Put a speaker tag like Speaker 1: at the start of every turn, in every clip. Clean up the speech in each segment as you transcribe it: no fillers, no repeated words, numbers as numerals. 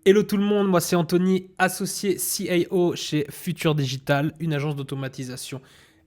Speaker 1: Hello tout le monde, moi c'est Anthony, associé CIO chez Futur Digital, une agence d'automatisation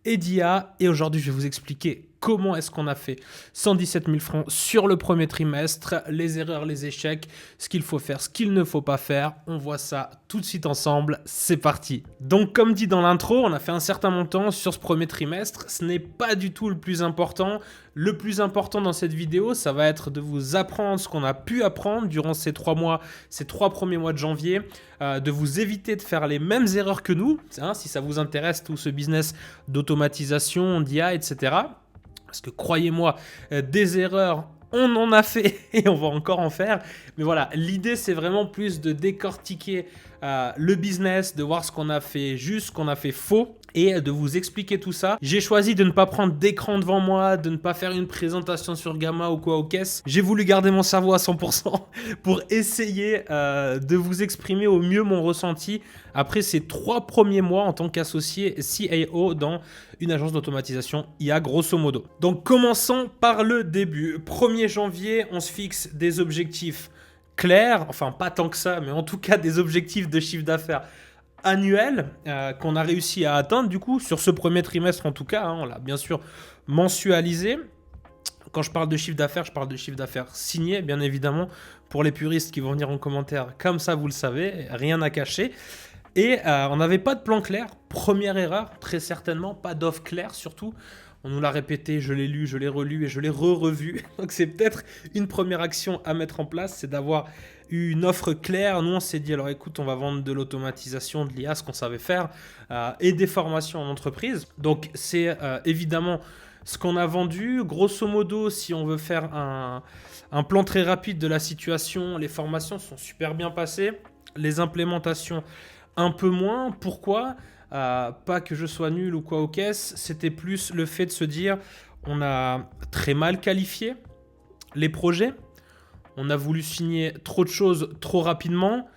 Speaker 1: et d'IA. Et aujourd'hui, je vais vous expliquer comment est-ce qu'on a fait 117 000 francs sur le premier trimestre, les erreurs, les échecs, ce qu'il faut faire, ce qu'il ne faut pas faire. On voit ça tout de suite ensemble, c'est parti. Donc comme dit dans l'intro, on a fait un certain montant sur ce premier trimestre. Ce n'est pas du tout le plus important. Le plus important dans cette vidéo, ça va être de vous apprendre ce qu'on a pu apprendre durant ces 3 mois, ces 3 premiers mois de janvier, de vous éviter de faire les mêmes erreurs que nous, hein, si ça vous intéresse tout ce business d'automatisation, d'IA, etc. Parce que croyez-moi, des erreurs, on en a fait et on va encore en faire. Mais voilà, l'idée c'est vraiment plus de décortiquer le business, de voir ce qu'on a fait juste, ce qu'on a fait faux et de vous expliquer tout ça. J'ai choisi de ne pas prendre d'écran devant moi, de ne pas faire une présentation sur Gamma ou quoi aux caisses. J'ai voulu garder mon cerveau à 100% pour essayer de vous exprimer au mieux mon ressenti après ces 3 premiers mois en tant qu'associé CIO dans une agence d'automatisation IA grosso modo. Donc commençons par le début. 1er janvier, on se fixe des objectifs clairs, enfin pas tant que ça, mais en tout cas des objectifs de chiffre d'affaires annuel qu'on a réussi à atteindre du coup sur ce premier trimestre en tout cas, hein, on l'a bien sûr mensualisé. Quand je parle de chiffre d'affaires, je parle de chiffre d'affaires signé, bien évidemment, pour les puristes qui vont venir en commentaire, comme ça vous le savez, rien à cacher. Et on n'avait pas de plan clair, première erreur, très certainement, pas d'offre claire surtout. On nous l'a répété, je l'ai lu, je l'ai relu et je l'ai revu. Donc c'est peut-être une première action à mettre en place, c'est d'avoir une offre claire. Nous on s'est dit, alors écoute, on va vendre de l'automatisation, de l'IA, ce qu'on savait faire, et des formations en entreprise. Donc c'est évidemment ce qu'on a vendu. Grosso modo, si on veut faire un plan très rapide de la situation, les formations sont super bien passées. Les implémentations un peu moins. Pourquoi ? Pas que je sois nul ou quoi aux caisses, c'était plus le fait de se dire on a très mal qualifié les projets, on a voulu signer trop de choses trop rapidement,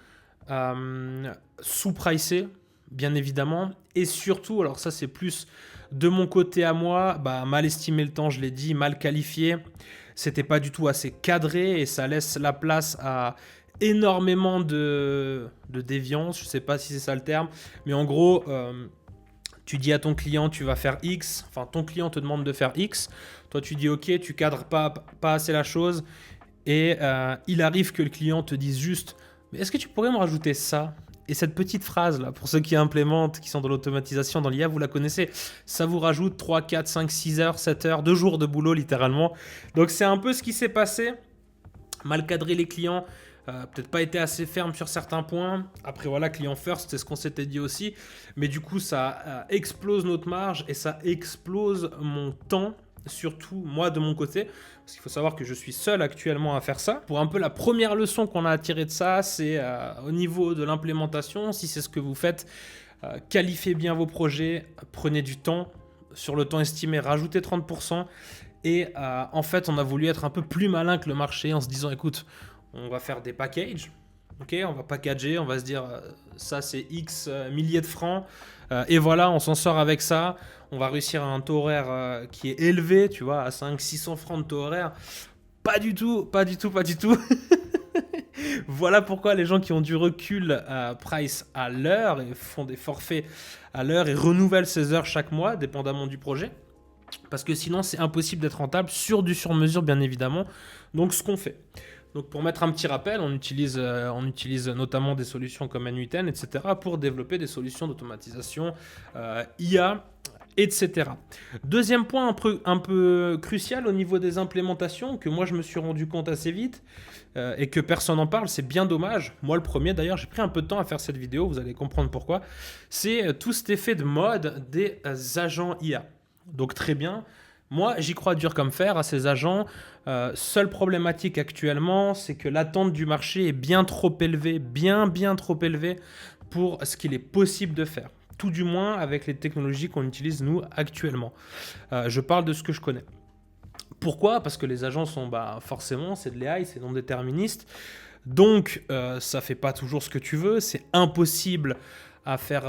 Speaker 1: sous-pricé bien évidemment, et surtout, alors ça c'est plus de mon côté à moi, mal estimé le temps, je l'ai dit, mal qualifié, c'était pas du tout assez cadré et ça laisse la place à énormément de déviance, je sais pas si c'est ça le terme, mais en gros, tu dis à ton client tu vas faire X, enfin ton client te demande de faire X, toi tu dis ok, tu cadres pas assez la chose, et il arrive que le client te dise juste mais est-ce que tu pourrais me rajouter ça ? Et cette petite phrase là, pour ceux qui implémentent, qui sont dans l'automatisation, dans l'IA, vous la connaissez, ça vous rajoute 3, 4, 5, 6 heures, 7 heures, 2 jours de boulot littéralement. Donc c'est un peu ce qui s'est passé, mal cadrer les clients, peut-être pas été assez ferme sur certains points. Après voilà, client first, c'est ce qu'on s'était dit aussi. Mais du coup, ça explose notre marge et ça explose mon temps, surtout moi de mon côté. Parce qu'il faut savoir que je suis seul actuellement à faire ça. Pour un peu la première leçon qu'on a à tirer de ça, c'est au niveau de l'implémentation. Si c'est ce que vous faites, qualifiez bien vos projets, prenez du temps. Sur le temps estimé, rajoutez 30%. Et en fait, on a voulu être un peu plus malin que le marché en se disant, écoute, on va faire des packages, ok, on va packager, on va se dire, ça c'est X milliers de francs, et voilà, on s'en sort avec ça, on va réussir à un taux horaire qui est élevé, tu vois, à 500-600 francs de taux horaire. Pas du tout. Voilà pourquoi les gens qui ont du recul price à l'heure et font des forfaits à l'heure et renouvellent ces heures chaque mois, dépendamment du projet. Parce que sinon, c'est impossible d'être rentable sur du sur-mesure, bien évidemment. Donc, ce qu'on fait. Donc, pour mettre un petit rappel, on utilise notamment des solutions comme N8N, etc. pour développer des solutions d'automatisation IA, etc. Deuxième point un peu crucial au niveau des implémentations, que moi, je me suis rendu compte assez vite et que personne n'en parle, c'est bien dommage. Moi, le premier, d'ailleurs, j'ai pris un peu de temps à faire cette vidéo, vous allez comprendre pourquoi. C'est tout cet effet de mode des agents IA. Donc très bien, moi j'y crois dur comme fer à ces agents. Seule problématique actuellement, c'est que l'attente du marché est bien trop élevée, bien trop élevée pour ce qu'il est possible de faire. Tout du moins avec les technologies qu'on utilise nous actuellement. Je parle de ce que je connais. Pourquoi ? Parce que les agents sont forcément, c'est de l'AI, c'est non déterministe. Donc ça fait pas toujours ce que tu veux, c'est impossible à faire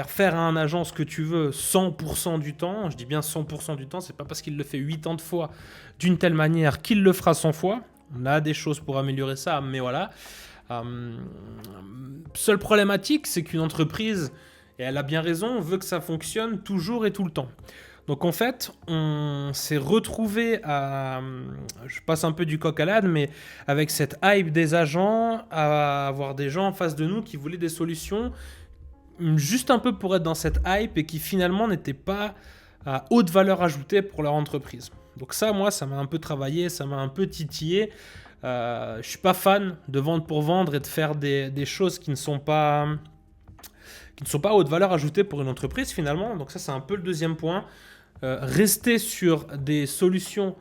Speaker 1: faire à un agent ce que tu veux 100% du temps. Je dis bien 100% du temps, c'est pas parce qu'il le fait 80 fois d'une telle manière qu'il le fera 100 fois. On a des choses pour améliorer ça, mais voilà. Seule problématique, c'est qu'une entreprise, et elle a bien raison, veut que ça fonctionne toujours et tout le temps. Donc en fait, on s'est retrouvé à, je passe un peu du coq à l'âne, mais avec cette hype des agents, à avoir des gens en face de nous qui voulaient des solutions juste un peu pour être dans cette hype et qui finalement n'étaient pas à haute valeur ajoutée pour leur entreprise. Donc ça, moi, ça m'a un peu travaillé, ça m'a un peu titillé. Je suis pas fan de vendre pour vendre et de faire des choses qui ne sont pas à haute valeur ajoutée pour une entreprise finalement. Donc ça, c'est un peu le deuxième point. Rester sur des solutions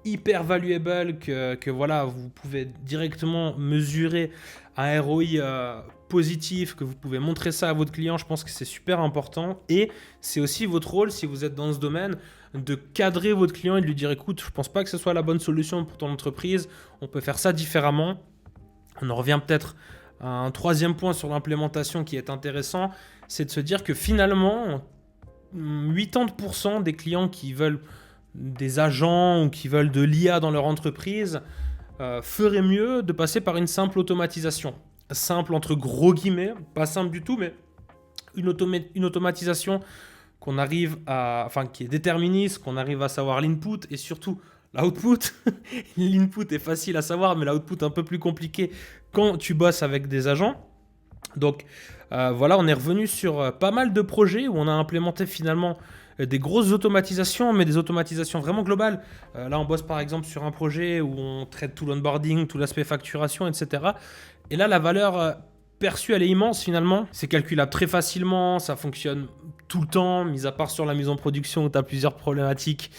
Speaker 1: hyper valuable que voilà, vous pouvez directement mesurer un ROI positif, que vous pouvez montrer ça à votre client. Je pense que c'est super important. Et c'est aussi votre rôle, si vous êtes dans ce domaine, de cadrer votre client et de lui dire écoute, je pense pas que ce soit la bonne solution pour ton entreprise, on peut faire ça différemment. On en revient peut-être à un troisième point sur l'implémentation qui est intéressant, c'est de se dire que finalement 80% des clients qui veulent des agents ou qui veulent de l'IA dans leur entreprise feraient mieux de passer par une simple automatisation. Simple entre gros guillemets, pas simple du tout, mais une automatisation qu'on arrive à, enfin qui est déterministe, qu'on arrive à savoir l'input et surtout l'output. L'input est facile à savoir, mais l'output un peu plus compliqué quand tu bosses avec des agents. Donc voilà, on est revenu sur pas mal de projets où on a implémenté finalement des grosses automatisations, mais des automatisations vraiment globales. Là, on bosse par exemple sur un projet où on traite tout l'onboarding, tout l'aspect facturation, etc. Et là, la valeur perçue, elle est immense finalement. C'est calculable très facilement, ça fonctionne tout le temps, mis à part sur la mise en production où tu as plusieurs problématiques.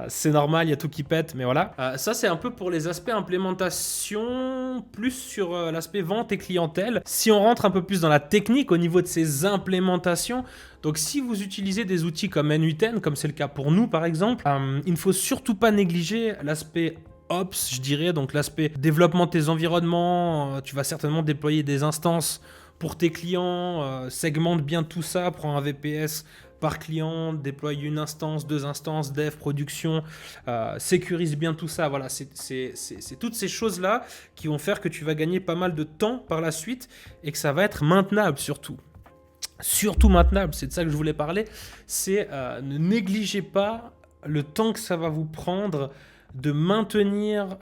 Speaker 1: C'est normal, il y a tout qui pète, mais voilà. Ça, c'est un peu pour les aspects implémentation, plus sur l'aspect vente et clientèle. Si on rentre un peu plus dans la technique au niveau de ces implémentations, donc si vous utilisez des outils comme N8N, comme c'est le cas pour nous par exemple, il ne faut surtout pas négliger l'aspect Ops, je dirais, donc l'aspect développement de tes environnements. Tu vas certainement déployer des instances pour tes clients, segmente bien tout ça, prends un VPS par client, déploie une instance, deux instances, dev, production, sécurise bien tout ça. Voilà, c'est toutes ces choses-là qui vont faire que tu vas gagner pas mal de temps par la suite et que ça va être maintenable surtout. Surtout maintenable, c'est de ça que je voulais parler. C'est ne négligez pas le temps que ça va vous prendre de maintenir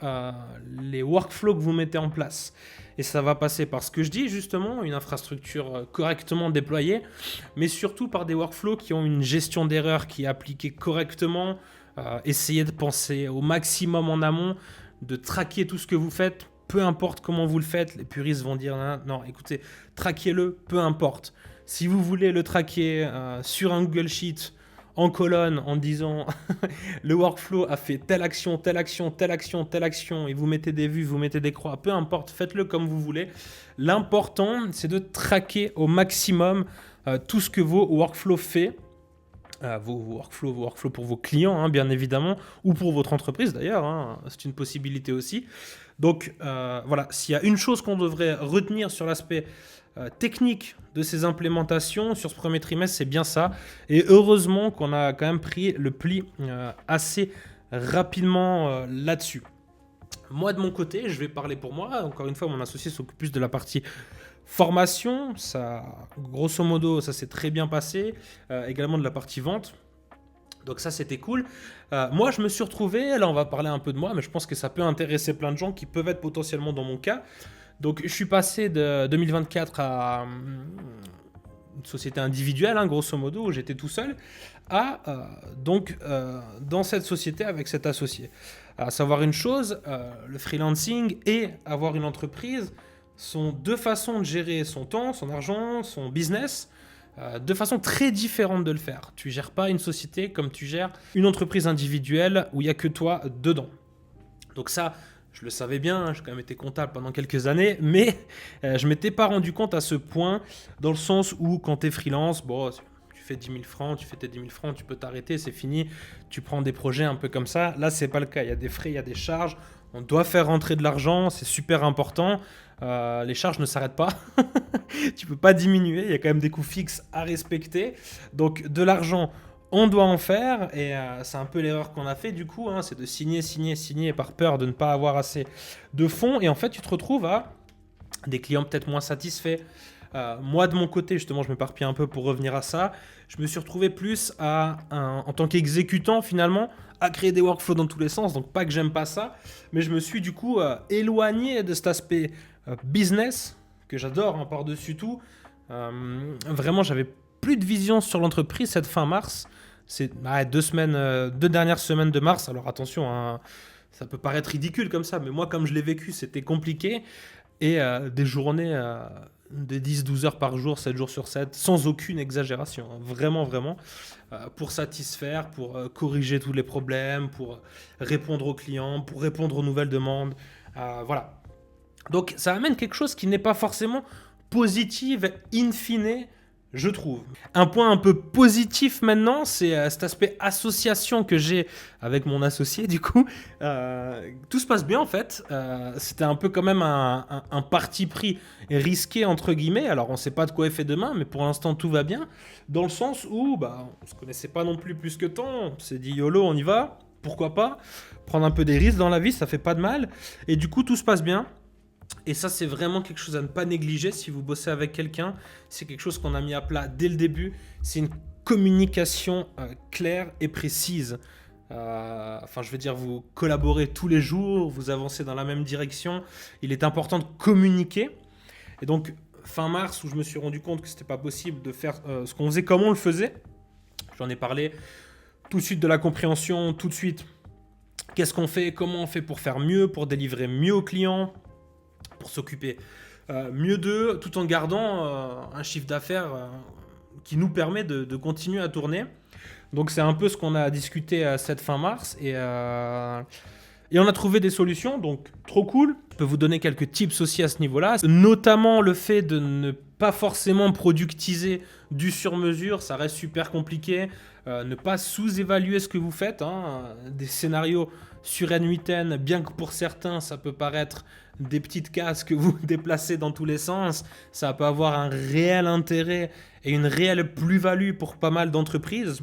Speaker 1: les workflows que vous mettez en place. Et ça va passer par ce que je dis justement, une infrastructure correctement déployée, mais surtout par des workflows qui ont une gestion d'erreurs qui est appliquée correctement. Essayez de penser au maximum en amont, de traquer tout ce que vous faites, peu importe comment vous le faites. Les puristes vont dire non, écoutez, traquez-le, peu importe. Si vous voulez le traquer sur un Google Sheet, en colonne, en disant le workflow a fait telle action, telle action, telle action, telle action, et vous mettez des vues, vous mettez des croix, peu importe, faites-le comme vous voulez. L'important, c'est de traquer au maximum tout ce que vos workflows fait. Vos workflows pour vos clients, hein, bien évidemment, ou pour votre entreprise d'ailleurs, hein, c'est une possibilité aussi. Donc voilà, s'il y a une chose qu'on devrait retenir sur l'aspect technique de ces implémentations sur ce premier trimestre, c'est bien ça. Et heureusement qu'on a quand même pris le pli assez rapidement là-dessus. Moi, de mon côté, je vais parler pour moi. Encore une fois, mon associé s'occupe plus de la partie formation. Ça, grosso modo, ça s'est très bien passé. Également de la partie vente. Donc ça, c'était cool. Moi, je me suis retrouvé, là, on va parler un peu de moi, mais je pense que ça peut intéresser plein de gens qui peuvent être potentiellement dans mon cas. Donc, je suis passé de 2024 à une société individuelle, hein, grosso modo, où j'étais tout seul, à dans cette société avec cet associé. À savoir une chose, le freelancing et avoir une entreprise sont deux façons de gérer son temps, son argent, son business, de façon très différente de le faire. Tu ne gères pas une société comme tu gères une entreprise individuelle où il n'y a que toi dedans. Donc ça, je le savais bien, hein, j'ai quand même été comptable pendant quelques années, mais je ne m'étais pas rendu compte à ce point, dans le sens où quand tu es freelance, bon, tu fais 10 000 francs, tu fais tes 10 000 francs, tu peux t'arrêter, c'est fini, tu prends des projets un peu comme ça. Là, ce n'est pas le cas, il y a des frais, il y a des charges, on doit faire rentrer de l'argent, c'est super important. Les charges ne s'arrêtent pas, tu ne peux pas diminuer, il y a quand même des coûts fixes à respecter. Donc de l'argent, on doit en faire, et c'est un peu l'erreur qu'on a fait du coup, hein, c'est de signer par peur de ne pas avoir assez de fonds, et en fait tu te retrouves à des clients peut-être moins satisfaits. Moi, de mon côté, justement, je m'éparpille un peu pour revenir à ça. Je me suis retrouvé plus en tant qu'exécutant, finalement, à créer des workflows dans tous les sens. Donc, pas que j'aime pas ça, mais je me suis du coup éloigné de cet aspect business, que j'adore hein, par-dessus tout. Vraiment, j'avais plus de vision sur l'entreprise cette fin mars. C'est 2 dernières semaines de mars. Alors, attention, hein, ça peut paraître ridicule comme ça, mais moi, comme je l'ai vécu, c'était compliqué. Et des journées de 10-12 heures par jour, 7 jours sur 7, sans aucune exagération. Hein. Vraiment, vraiment. Pour satisfaire, pour corriger tous les problèmes, pour répondre aux clients, pour répondre aux nouvelles demandes. Voilà. Donc ça amène quelque chose qui n'est pas forcément positif in fine, je trouve. Un point un peu positif maintenant, c'est cet aspect association que j'ai avec mon associé du coup. Tout se passe bien en fait. C'était un peu quand même un parti pris risqué entre guillemets. Alors on ne sait pas de quoi est fait demain, mais pour l'instant tout va bien. Dans le sens où on ne se connaissait pas non plus que tant. On s'est dit YOLO, on y va. Pourquoi pas prendre un peu des risques dans la vie, ça fait pas de mal. Et du coup tout se passe bien. Et ça, c'est vraiment quelque chose à ne pas négliger si vous bossez avec quelqu'un. C'est quelque chose qu'on a mis à plat dès le début. C'est une communication claire et précise. Je veux dire, vous collaborez tous les jours, vous avancez dans la même direction. Il est important de communiquer. Et donc, fin mars, où je me suis rendu compte que c'était pas possible de faire ce qu'on faisait comme on le faisait, j'en ai parlé tout de suite de la compréhension, tout de suite. Qu'est-ce qu'on fait, comment on fait pour faire mieux, pour délivrer mieux aux clients, pour s'occuper mieux d'eux, tout en gardant un chiffre d'affaires qui nous permet de continuer à tourner. Donc c'est un peu ce qu'on a discuté cette fin mars et on a trouvé des solutions, donc trop cool. Je peux vous donner quelques tips aussi à ce niveau-là, notamment le fait de ne pas forcément productiser du sur-mesure, ça reste super compliqué. Ne pas sous-évaluer ce que vous faites. Hein. Des scénarios sur N8N, bien que pour certains, ça peut paraître des petites cases que vous déplacez dans tous les sens, ça peut avoir un réel intérêt et une réelle plus-value pour pas mal d'entreprises.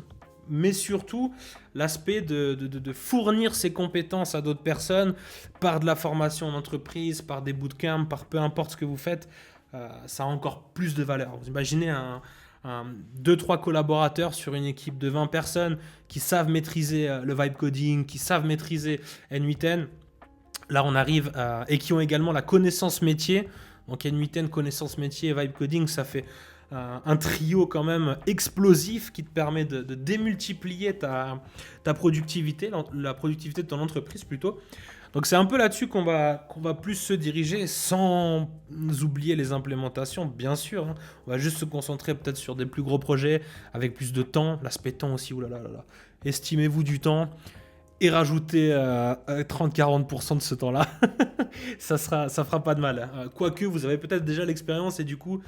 Speaker 1: Mais surtout, l'aspect de fournir ses compétences à d'autres personnes par de la formation en entreprise, par des bootcamps, par peu importe ce que vous faites, ça a encore plus de valeur. Vous imaginez 2-3 collaborateurs sur une équipe de 20 personnes qui savent maîtriser le vibe coding, qui savent maîtriser N8N. Là, on arrive et qui ont également la connaissance métier. Donc N8N, connaissance métier et vibe coding, ça fait un trio quand même explosif qui te permet de démultiplier ta productivité, la productivité de ton entreprise plutôt. Donc c'est un peu là-dessus qu'on va plus se diriger sans oublier les implémentations, bien sûr. Hein. On va juste se concentrer peut-être sur des plus gros projets avec plus de temps. L'aspect temps aussi, oulala. Estimez-vous du temps et rajoutez 30-40% de ce temps-là. ça fera pas de mal. Quoique vous avez peut-être déjà l'expérience et du coup,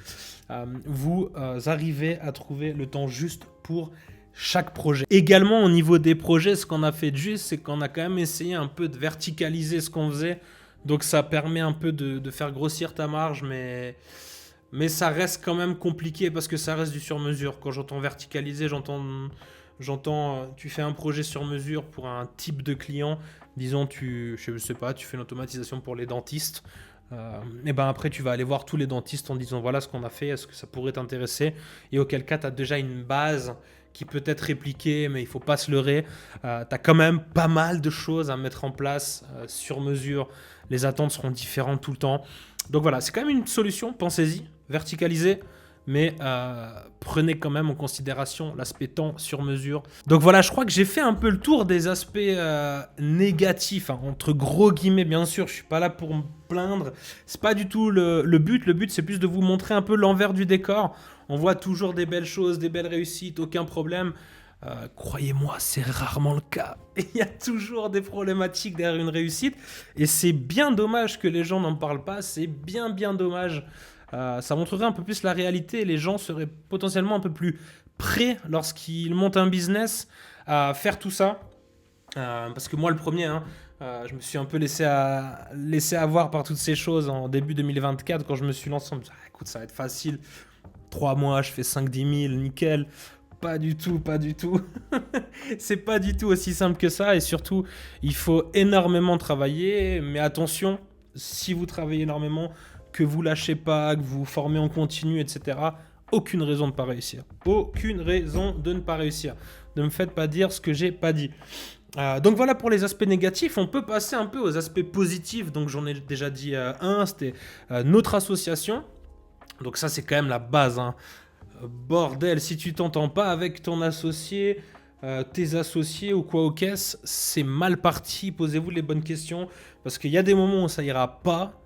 Speaker 1: vous arrivez à trouver le temps juste pour chaque projet. Également au niveau des projets, ce qu'on a fait de juste, c'est qu'on a quand même essayé un peu de verticaliser ce qu'on faisait. Donc ça permet un peu de faire grossir ta marge, mais ça reste quand même compliqué parce que ça reste du sur-mesure. Quand j'entends verticaliser, j'entends tu fais un projet sur mesure pour un type de client. Disons, je sais pas, tu fais une automatisation pour les dentistes. Et ben après, tu vas aller voir tous les dentistes en disant voilà ce qu'on a fait, est-ce que ça pourrait t'intéresser? Et auquel cas, tu as déjà une base qui peut être répliquée, mais il ne faut pas se leurrer. Tu as quand même pas mal de choses à mettre en place sur mesure. Les attentes seront différentes tout le temps. Donc voilà, c'est quand même une solution, pensez-y, verticalisez. Mais prenez quand même en considération l'aspect temps sur mesure. Donc voilà, je crois que j'ai fait un peu le tour des aspects négatifs, hein, entre gros guillemets bien sûr, je suis pas là pour me plaindre. C'est pas du tout le but. Le but c'est plus de vous montrer un peu l'envers du décor. On voit toujours des belles choses, des belles réussites, aucun problème. Croyez-moi, c'est rarement le cas. Il y a toujours des problématiques derrière une réussite. Et c'est bien dommage que les gens n'en parlent pas. C'est bien dommage. Ça montrerait un peu plus la réalité. Les gens seraient potentiellement un peu plus prêts lorsqu'ils montent un business à faire tout ça. Parce que moi, le premier, hein, je me suis un peu laissé avoir par toutes ces choses en début 2024 quand je me suis lancé. Je me suis dit, écoute, ça va être facile. 3 mois, je fais 5-10 000, nickel. Pas du tout. C'est pas du tout aussi simple que ça. Et surtout, il faut énormément travailler. Mais attention, si vous travaillez énormément, que vous lâchez pas, que vous vous formez en continu, etc., aucune raison de ne pas réussir. Aucune raison de ne pas réussir. Ne me faites pas dire ce que j'ai pas dit. Donc voilà pour les aspects négatifs. On peut passer un peu aux aspects positifs. Donc j'en ai déjà dit un, c'était notre association. Donc ça c'est quand même la base, hein. Bordel, si tu t'entends pas avec ton associé, tes associés ou quoi aux caisses, c'est mal parti. Posez-vous les bonnes questions parce qu'il y a des moments où ça ira pas.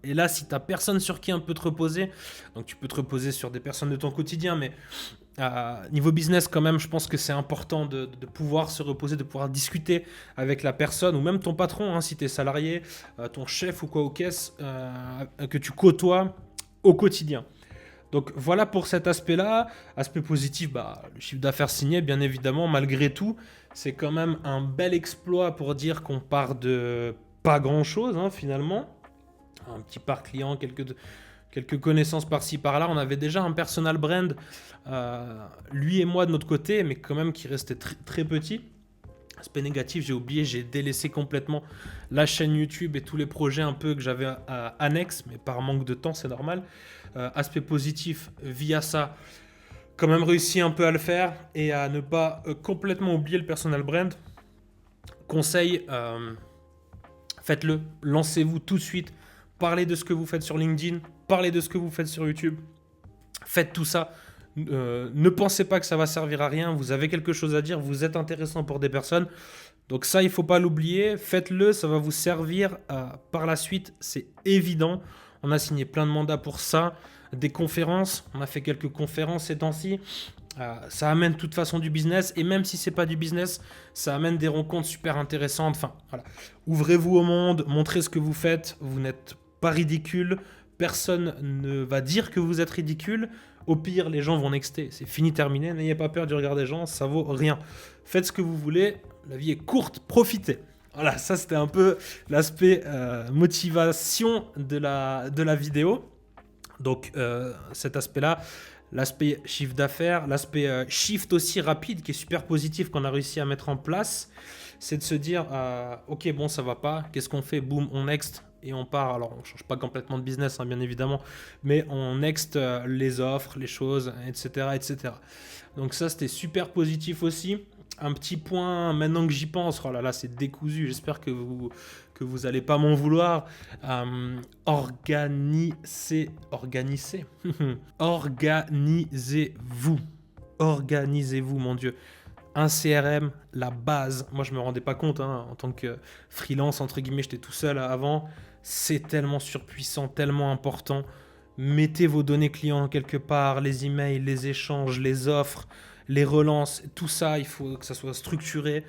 Speaker 1: Et là, si t'as personne sur qui un peu te reposer, donc tu peux te reposer sur des personnes de ton quotidien, mais niveau business quand même, je pense que c'est important de pouvoir se reposer, de pouvoir discuter avec la personne ou même ton patron, hein, si t'es salarié, ton chef ou quoi aux caisses, que tu côtoies au quotidien. Donc voilà pour cet aspect-là. Aspect positif, le chiffre d'affaires signé, bien évidemment, malgré tout, c'est quand même un bel exploit pour dire qu'on part de pas grand-chose, hein, finalement. Un petit parc client, quelques connaissances par-ci par-là. On avait déjà un personal brand, lui et moi de notre côté, mais quand même qui restait très petit. Aspect négatif, j'ai oublié, j'ai délaissé complètement la chaîne YouTube et tous les projets un peu que j'avais annexes, mais par manque de temps, c'est normal. Aspect positif, via ça, quand même réussi un peu à le faire et à ne pas complètement oublier le personal brand. Conseil, faites-le, lancez-vous tout de suite, parlez de ce que vous faites sur LinkedIn, parlez de ce que vous faites sur YouTube, faites tout ça. Ne pensez pas que ça va servir à rien, vous avez quelque chose à dire, vous êtes intéressant pour des personnes. Donc ça, il ne faut pas l'oublier, faites-le, ça va vous servir par la suite, c'est évident. On a signé plein de mandats pour ça, des conférences, on a fait quelques conférences ces temps-ci. Ça amène de toute façon du business, et même si c'est pas du business, ça amène des rencontres super intéressantes. Enfin, voilà. Ouvrez-vous au monde, montrez ce que vous faites, vous n'êtes pas ridicule, personne ne va dire que vous êtes ridicule. Au pire, les gens vont nexter, c'est fini, terminé, n'ayez pas peur du regard des gens, ça vaut rien. Faites ce que vous voulez, la vie est courte, profitez. Voilà, ça c'était un peu l'aspect motivation de la vidéo. Donc cet aspect-là, l'aspect chiffre d'affaires, l'aspect shift aussi rapide qui est super positif qu'on a réussi à mettre en place, c'est de se dire ok bon ça va pas, qu'est-ce qu'on fait, boum on next et on part. Alors on change pas complètement de business hein, bien évidemment, mais on next les offres, les choses, etc. etc. Donc ça c'était super positif aussi. Un petit point, maintenant que j'y pense, oh là là, c'est décousu, j'espère que vous allez pas m'en vouloir. Organisez-vous, mon Dieu. Un CRM, la base. Moi, je me rendais pas compte, hein, en tant que freelance, entre guillemets, j'étais tout seul avant. C'est tellement surpuissant, tellement important. Mettez vos données clients quelque part, les emails, les échanges, les offres, les relances, tout ça, il faut que ça soit structuré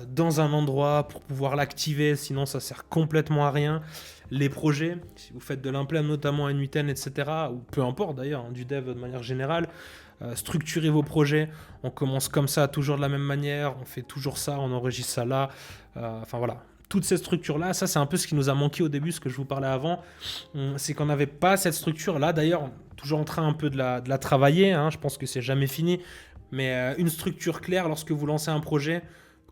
Speaker 1: dans un endroit pour pouvoir l'activer, sinon ça sert complètement à rien. Les projets, si vous faites de l'implème, notamment à N8N, etc., ou peu importe d'ailleurs, hein, du dev de manière générale, structurez vos projets. On commence comme ça, toujours de la même manière, on fait toujours ça, on enregistre ça là. Enfin voilà, toutes ces structures-là, ça c'est un peu ce qui nous a manqué au début, ce que je vous parlais avant, c'est qu'on n'avait pas cette structure-là. D'ailleurs, toujours en train un peu de la travailler, hein, je pense que c'est jamais fini, mais une structure claire lorsque vous lancez un projet.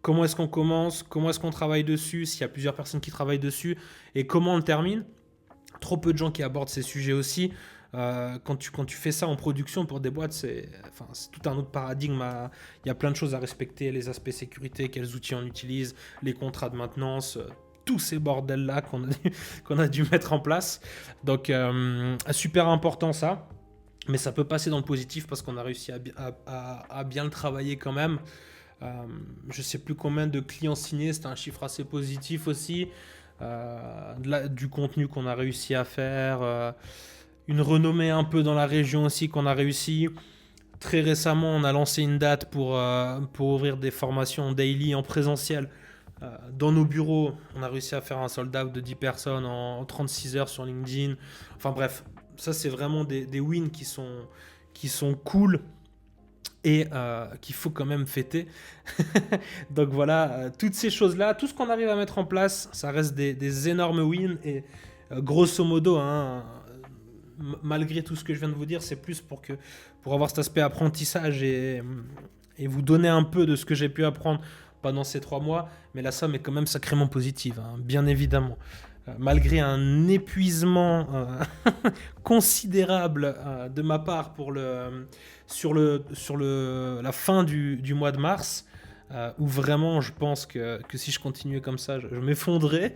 Speaker 1: Comment est-ce qu'on commence? Comment est-ce qu'on travaille dessus? S'il y a plusieurs personnes qui travaillent dessus et comment on le termine? Trop peu de gens qui abordent ces sujets aussi. Quand tu fais ça en production pour des boîtes, c'est tout un autre paradigme. Il y a plein de choses à respecter, les aspects sécurité, quels outils on utilise, les contrats de maintenance, tous ces bordels-là qu'on a dû mettre en place. Donc, super important ça. Mais ça peut passer dans le positif parce qu'on a réussi à bien le travailler quand même. Je ne sais plus combien de clients signés, c'était un chiffre assez positif aussi. Du contenu qu'on a réussi à faire. Une renommée un peu dans la région aussi qu'on a réussi. Très récemment, on a lancé une date pour ouvrir des formations daily en présentiel. Dans nos bureaux, on a réussi à faire un sold out de 10 personnes en 36 heures sur LinkedIn. Enfin bref, ça c'est vraiment des wins qui sont cool et qu'il faut quand même fêter. Donc voilà, toutes ces choses-là, tout ce qu'on arrive à mettre en place, ça reste des énormes wins. Et grosso modo, hein, malgré tout ce que je viens de vous dire, c'est plus pour avoir cet aspect apprentissage et vous donner un peu de ce que j'ai pu apprendre pendant ces 3 mois. Mais la somme est quand même sacrément positive, hein, bien évidemment. malgré un épuisement considérable de ma part sur la fin du mois de mars, où vraiment je pense que si je continuais comme ça, je m'effondrais.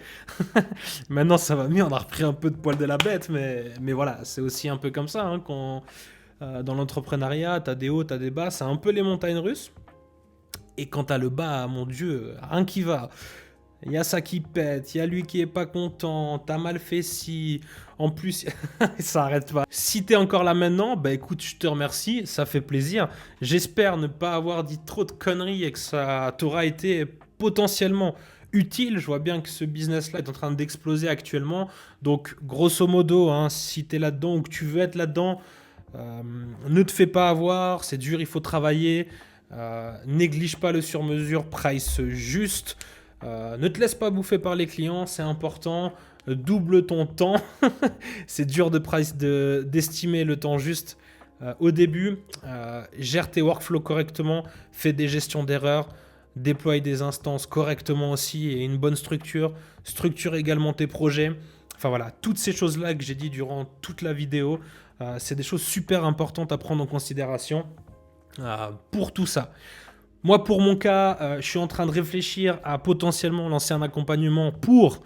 Speaker 1: Maintenant ça va mieux, on a repris un peu de poil de la bête, mais voilà, c'est aussi un peu comme ça, hein, quand dans l'entrepreneuriat, t'as des hauts, t'as des bas, c'est un peu les montagnes russes. Et quand t'as le bas, mon Dieu, rien qui va. Il y a ça qui pète, il y a lui qui est pas content, t'as mal fait ci. En plus, ça arrête pas. Si t'es encore là maintenant, bah écoute, je te remercie, ça fait plaisir. J'espère ne pas avoir dit trop de conneries et que ça t'aura été potentiellement utile. Je vois bien que ce business-là est en train d'exploser actuellement. Donc, grosso modo, hein, si t'es là-dedans ou que tu veux être là-dedans, ne te fais pas avoir, c'est dur, il faut travailler. Néglige pas le sur-mesure, price juste. Ne te laisse pas bouffer par les clients, c'est important. Double ton temps. C'est dur d'estimer le temps juste au début. Gère tes workflows correctement, fais des gestions d'erreurs, déploie des instances correctement aussi et une bonne structure. Structure également tes projets. Enfin voilà, toutes ces choses-là que j'ai dit durant toute la vidéo, c'est des choses super importantes à prendre en considération pour tout ça. Moi, pour mon cas, je suis en train de réfléchir à potentiellement lancer un accompagnement pour,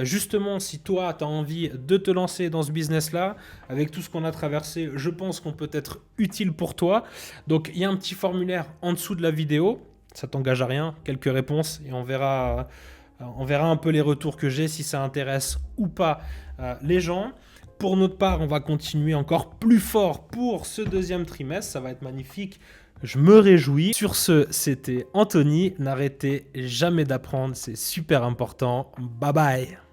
Speaker 1: justement, si toi, tu as envie de te lancer dans ce business-là, avec tout ce qu'on a traversé, je pense qu'on peut être utile pour toi. Donc, il y a un petit formulaire en dessous de la vidéo. Ça t'engage à rien, quelques réponses, et on verra un peu les retours que j'ai, si ça intéresse ou pas les gens. Pour notre part, on va continuer encore plus fort pour ce deuxième trimestre. Ça va être magnifique. Je me réjouis. Sur ce, c'était Anthony. N'arrêtez jamais d'apprendre, c'est super important. Bye bye.